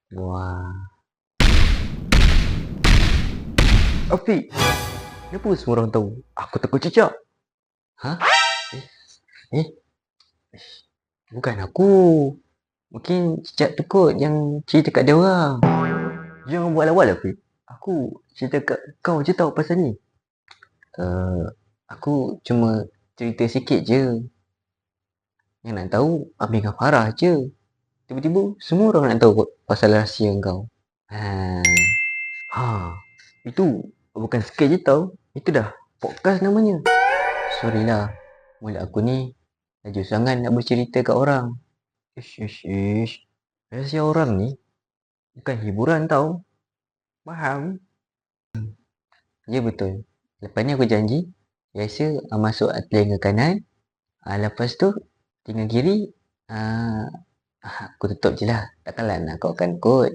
Wah. Afiq, kenapa semua orang tahu aku takut cicak? Ha? Eh, eh, bukan aku. Mungkin cicak tu kot yang cerita kat dia orang. Jangan buat lawal Afiq. Aku cerita kat kau je tahu pasal ni. Aku cuma cerita sikit je. Yang nak tahu Amir dengan Farah je. Tiba-tiba semua orang nak tahu kot pasal rahsia kau. Itu bukan sikit je tau. Itu dah podcast namanya. Sorry lah, mulut aku ni laju sangat nak bercerita kat orang. Ish. Rahsia orang ni bukan hiburan tau. Faham? Ya betul. Lepas ni aku janji, biasa masuk telinga kanan, lepas tu telinga kiri, aku tutup je lah. Takkanlah nak kau kan kot.